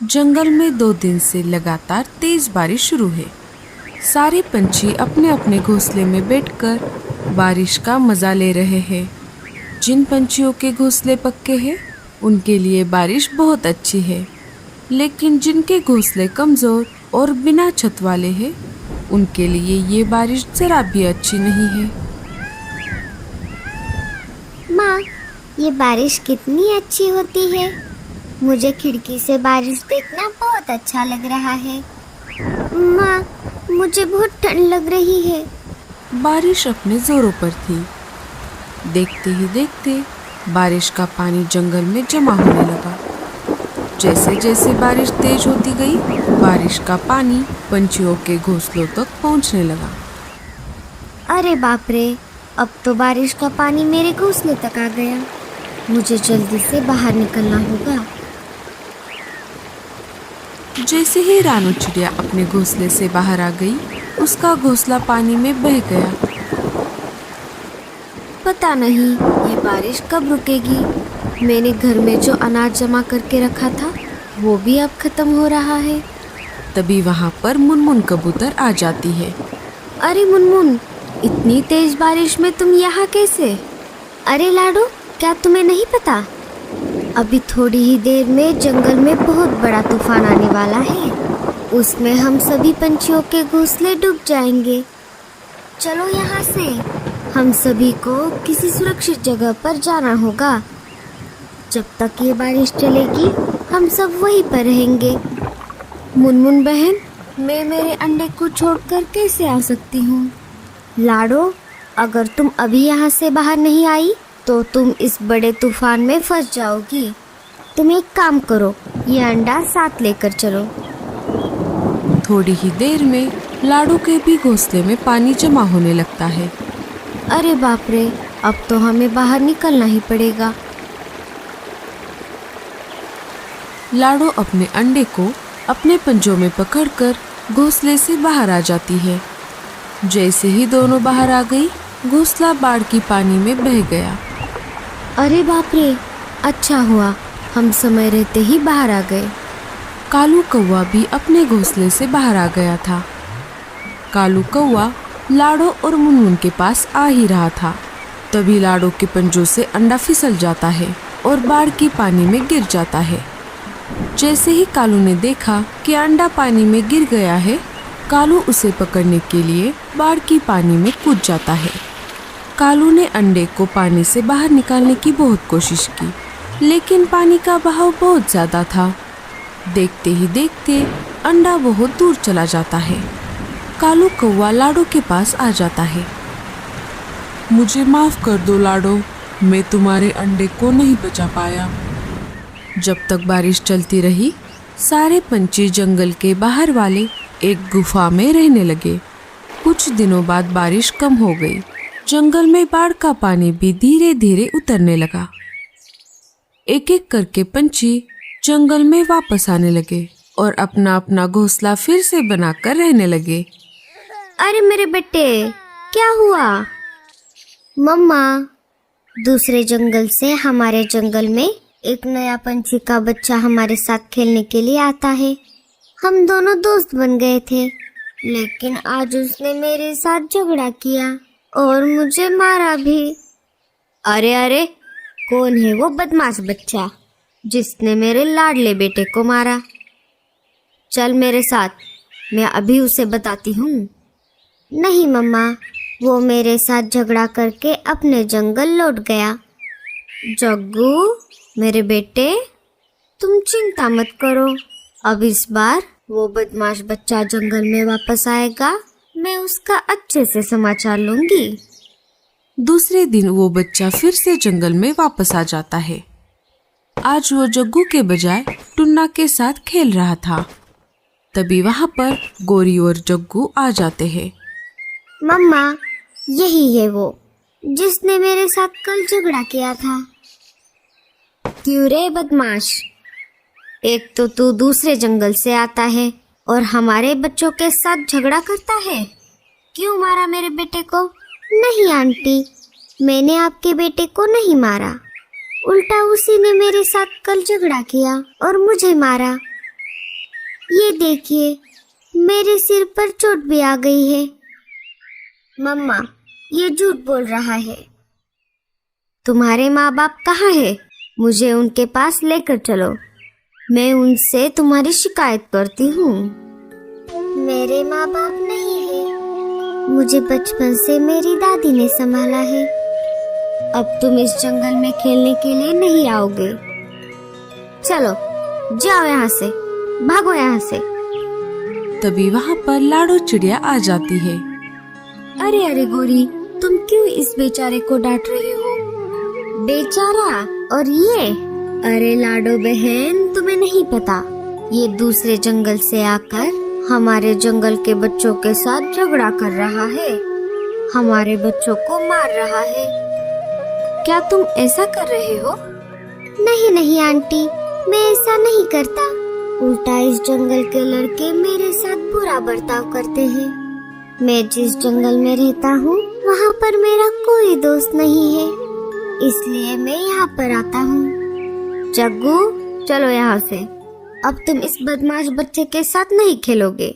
जंगल में 2 दिन से लगातार तेज बारिश शुरू है। सारे पंछी अपने अपने घोंसले में बैठकर बारिश का मजा ले रहे हैं। जिन पंछियों के घोंसले पक्के हैं उनके लिए बारिश बहुत अच्छी है, लेकिन जिनके घोंसले कमजोर और बिना छत वाले हैं उनके लिए ये बारिश जरा भी अच्छी नहीं है। माँ, ये बारिश कितनी अच्छी होती है। मुझे खिड़की से बारिश देखना बहुत अच्छा लग रहा है। माँ, मुझे बहुत ठंड लग रही है। बारिश अपने जोरों पर थी। देखते ही देखते बारिश का पानी जंगल में जमा होने लगा। जैसे जैसे बारिश तेज होती गई, बारिश का पानी पंछियों के घोंसलों तक पहुंचने लगा। अरे बाप रे, अब तो बारिश का पानी मेरे घोंसले तक आ गया। मुझे जल्दी से बाहर निकलना होगा। जैसे ही रानू चिड़िया अपने घोंसले से बाहर आ गई, उसका घोंसला पानी में बह गया। पता नहीं ये बारिश कब रुकेगी। मैंने घर में जो अनाज जमा करके रखा था वो भी अब खत्म हो रहा है। तभी वहाँ पर मुनमुन कबूतर आ जाती है। अरे मुनमुन, इतनी तेज बारिश में तुम यहाँ कैसे? अरे लाडो, क्या तुम्हें नहीं पता? अभी थोड़ी ही देर में जंगल में बहुत बड़ा तूफान आने वाला है। उसमें हम सभी पंछियों के घोंसले डूब जाएंगे। चलो यहाँ से, हम सभी को किसी सुरक्षित जगह पर जाना होगा। जब तक ये बारिश चलेगी हम सब वहीं पर रहेंगे। मुनमुन बहन, मैं मेरे अंडे को छोड़कर कैसे आ सकती हूँ? लाडो, अगर तुम अभी यहाँ से बाहर नहीं आई तो तुम इस बड़े तूफान में फंस जाओगी। तुम एक काम करो, ये अंडा साथ लेकर चलो। थोड़ी ही देर में लाडू के भी घोंसले में पानी जमा होने लगता है। अरे बाप रे, अब तो हमें बाहर निकलना ही पड़ेगा। लाडो अपने अंडे को अपने पंजों में पकड़कर घोंसले से बाहर आ जाती है। जैसे ही दोनों बाहर आ गई, घोंसला बाढ़ की पानी में बह गया। अरे बाप रे, अच्छा हुआ हम समय रहते ही बाहर आ गए। कालू कौवा भी अपने घोंसले से बाहर आ गया था। कालू कौवा लाडो और मुनमुन के पास आ ही रहा था। तभी लाडो के पंजों से अंडा फिसल जाता है और बाढ़ की पानी में गिर जाता है। जैसे ही कालू ने देखा कि अंडा पानी में गिर गया है, कालू उसे पकड़ने के लिए बाढ़ की पानी में कूद जाता है। कालू ने अंडे को पानी से बाहर निकालने की बहुत कोशिश की, लेकिन पानी का बहाव बहुत ज्यादा था। देखते ही देखते अंडा बहुत दूर चला जाता है। कालू कौवा लाडो के पास आ जाता है। मुझे माफ कर दो लाडो, मैं तुम्हारे अंडे को नहीं बचा पाया। जब तक बारिश चलती रही, सारे पंछी जंगल के बाहर वाले एक गुफा में रहने लगे। कुछ दिनों बाद बारिश कम हो गई। जंगल में बाढ़ का पानी भी धीरे धीरे उतरने लगा। एक एक करके पंछी जंगल में वापस आने लगे और अपना अपना घोंसला फिर से बनाकर रहने लगे। अरे मेरे बेटे, क्या हुआ? मम्मा, दूसरे जंगल से हमारे जंगल में एक नया पंछी का बच्चा हमारे साथ खेलने के लिए आता है। हम दोनों दोस्त बन गए थे, लेकिन आज उसने मेरे साथ झगड़ा किया और मुझे मारा भी। अरे अरे, कौन है वो बदमाश बच्चा जिसने मेरे लाडले बेटे को मारा? चल मेरे साथ, मैं अभी उसे बताती हूँ। नहीं मम्मा, वो मेरे साथ झगड़ा करके अपने जंगल लौट गया। जग्गू मेरे बेटे, तुम चिंता मत करो, अब इस बार वो बदमाश बच्चा जंगल में वापस आएगा। मैं उसका अच्छे से समाचार लूंगी। दूसरे दिन वो बच्चा फिर से जंगल में वापस आ जाता है। आज वो जग्गू के बजाय टुन्ना के साथ खेल रहा था। तभी वहाँ पर गोरी और जग्गू आ जाते हैं। मम्मा, यही है वो जिसने मेरे साथ कल झगड़ा किया था। क्यों रे बदमाश, एक तो तू दूसरे जंगल से आता है और हमारे बच्चों के साथ झगड़ा करता है। क्यों मारा मेरे बेटे को? नहीं आंटी, मैंने आपके बेटे को नहीं मारा, उल्टा उसी ने मेरे साथ कल झगड़ा किया और मुझे मारा। ये देखिए, मेरे सिर पर चोट भी आ गई है। मम्मा, ये झूठ बोल रहा है। तुम्हारे माँ बाप कहाँ है? मुझे उनके पास लेकर चलो, मैं उनसे तुम्हारी शिकायत करती हूँ। मेरे माँ बाप नहीं है, मुझे बचपन से मेरी दादी ने संभाला है। अब तुम इस जंगल में खेलने के लिए नहीं आओगे। चलो जाओ यहाँ से, भागो यहाँ से। तभी वहाँ पर लाडो चिड़िया आ जाती है। अरे अरे गोरी, तुम क्यों इस बेचारे को डांट रही हो? बेचारा और ये? अरे लाडो बहन, तुम्हें नहीं पता, ये दूसरे जंगल से आकर हमारे जंगल के बच्चों के साथ झगड़ा कर रहा है, हमारे बच्चों को मार रहा है। क्या तुम ऐसा कर रहे हो? नहीं नहीं आंटी, मैं ऐसा नहीं करता। उल्टा इस जंगल के लड़के मेरे साथ बुरा बर्ताव करते हैं। मैं जिस जंगल में रहता हूँ वहाँ पर मेरा कोई दोस्त नहीं है, इसलिए मैं यहाँ पर आता हूँ। जग्गू, चलो यहाँ से, अब तुम इस बदमाश बच्चे के साथ नहीं खेलोगे।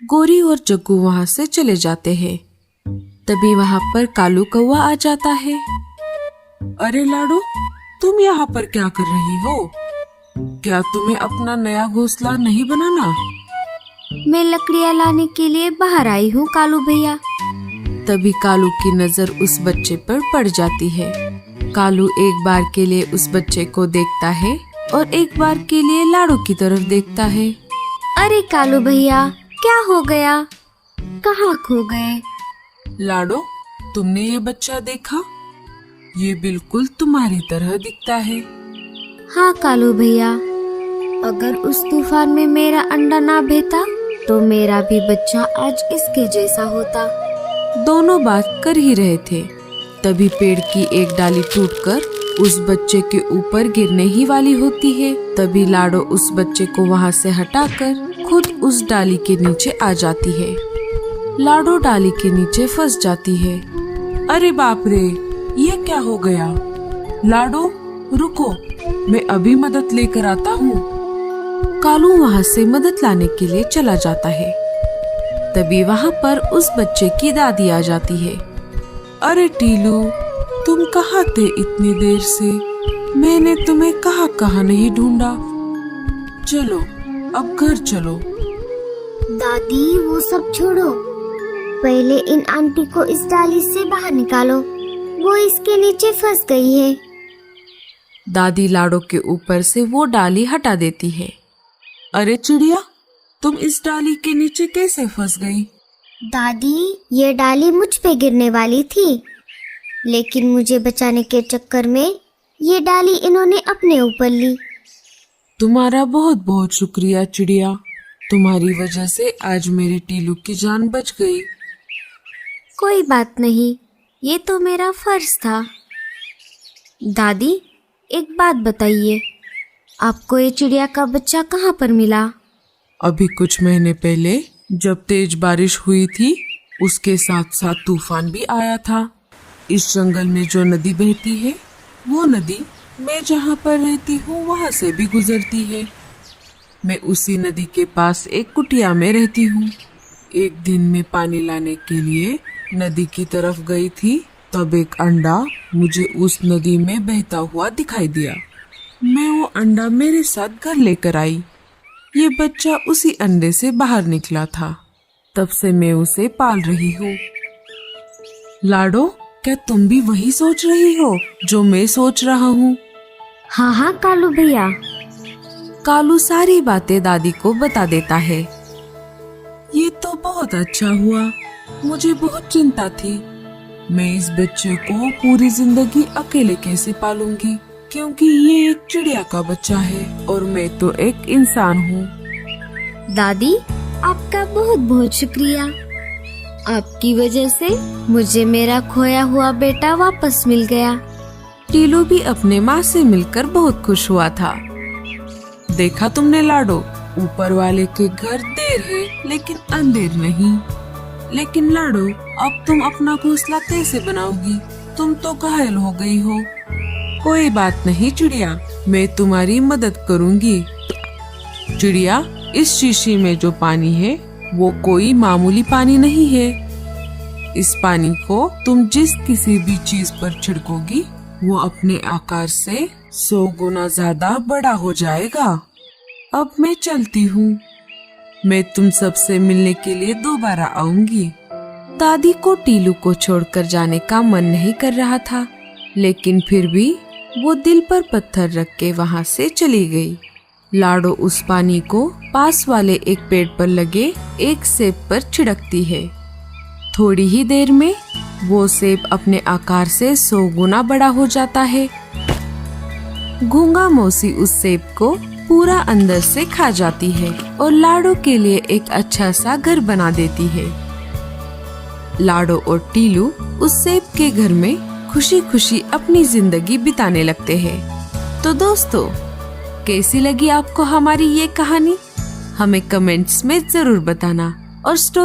गोरी और जग्गू वहाँ से चले जाते हैं। तभी वहाँ पर कालू कौवा आ जाता है। अरे लाडो, तुम यहाँ पर क्या कर रही हो? क्या तुम्हें अपना नया घोंसला नहीं बनाना? मैं लकड़ियाँ लाने के लिए बाहर आई हूँ कालू भैया। तभी कालू की नजर उस बच्चे पर पड़ जाती है। कालू एक बार के लिए उस बच्चे को देखता है और एक बार के लिए लाडो की तरफ देखता है। अरे कालू भैया, क्या हो गया? कहाँ खो गए? लाडो, तुमने ये बच्चा देखा? ये बिल्कुल तुम्हारी तरह दिखता है। हाँ कालू भैया, अगर उस तूफान में मेरा अंडा ना बहता तो मेरा भी बच्चा आज इसके जैसा होता। दोनों बात कर ही रहे थे, तभी पेड़ की एक डाली टूटकर उस बच्चे के ऊपर गिरने ही वाली होती है। तभी लाडो उस बच्चे को वहाँ से हटाकर खुद उस डाली के नीचे आ जाती है। लाडो डाली के नीचे फंस जाती है। अरे बाप रे, ये क्या हो गया? लाडो रुको, मैं अभी मदद लेकर आता हूँ। कालू वहाँ से मदद लाने के लिए चला जाता है। तभी वहाँ पर उस बच्चे की दादी आ जाती है। अरे टीलू, तुम कहाँ थे इतनी देर से? मैंने तुम्हें कहाँ नहीं ढूंढा। चलो अब घर चलो। दादी, वो सब छोड़ो, पहले इन आंटी को इस डाली से बाहर निकालो, वो इसके नीचे फंस गई है। दादी लाडो के ऊपर से वो डाली हटा देती है। अरे चिड़िया, तुम इस डाली के नीचे कैसे फंस गई? दादी, ये डाली मुझ पे गिरने वाली थी, लेकिन मुझे बचाने के चक्कर में ये डाली इन्होंने अपने ऊपर ली। तुम्हारा बहुत बहुत शुक्रिया चिड़िया, तुम्हारी वजह से आज मेरे टीलू की जान बच गई। कोई बात नहीं, ये तो मेरा फर्ज था। दादी, एक बात बताइए, आपको ये चिड़िया का बच्चा कहाँ पर मिला? अभी कुछ महीने पहले जब तेज बारिश हुई थी, उसके साथ साथ तूफान भी आया था। इस जंगल में जो नदी बहती है, वो नदी मैं जहाँ पर रहती हूँ वहाँ से भी गुजरती है। मैं उसी नदी के पास एक कुटिया में रहती हूँ। एक दिन मैं पानी लाने के लिए नदी की तरफ गई थी, तब एक अंडा मुझे उस नदी में बहता हुआ दिखाई दिया। मैं वो अंडा मेरे साथ घर लेकर आई। ये बच्चा उसी अंडे से बाहर निकला था, तब से मैं उसे पाल रही हूँ। लाडो, क्या तुम भी वही सोच रही हो जो मैं सोच रहा हूँ? हाँ हाँ कालू भैया। कालू सारी बातें दादी को बता देता है। ये तो बहुत अच्छा हुआ, मुझे बहुत चिंता थी। मैं इस बच्चे को पूरी जिंदगी अकेले कैसे पालूंगी, क्योंकि ये एक चिड़िया का बच्चा है और मैं तो एक इंसान हूँ। दादी, आपका बहुत बहुत शुक्रिया। आपकी वजह से मुझे मेरा खोया हुआ बेटा वापस मिल गया। टीलू भी अपने माँ से मिलकर बहुत खुश हुआ था। देखा तुमने लाडो, ऊपर वाले के घर देर है लेकिन अंधेर नहीं। लेकिन लाडो, अब तुम अपना घोंसला कैसे बनाओगी? तुम तो घायल हो गई हो। कोई बात नहीं चिड़िया, मैं तुम्हारी मदद करूंगी। चिड़िया, इस शीशी में जो पानी है वो कोई मामूली पानी नहीं है। इस पानी को तुम जिस किसी भी चीज पर छिड़कोगी वो अपने आकार से 100 गुना ज्यादा बड़ा हो जाएगा। अब मैं चलती हूँ। मैं तुम सबसे मिलने के लिए दोबारा आऊंगी। दादी को टीलू को छोड़कर जाने का मन नहीं कर रहा था, लेकिन फिर भी वो दिल पर पत्थर रख के वहाँ से चली गई। लाडो उस पानी को पास वाले एक पेड़ पर लगे एक सेब पर छिड़कती है। थोड़ी ही देर में वो सेब अपने आकार से 100 गुना बड़ा हो जाता है। गूंगा मौसी उस सेब को पूरा अंदर से खा जाती है और लाडो के लिए एक अच्छा सा घर बना देती है। लाडो और टीलू उस सेब के घर में खुशी खुशी अपनी जिंदगी बिताने लगते हैं। तो दोस्तों, कैसी लगी आपको हमारी ये कहानी? हमें कमेंट्स में जरूर बताना और स्टोरी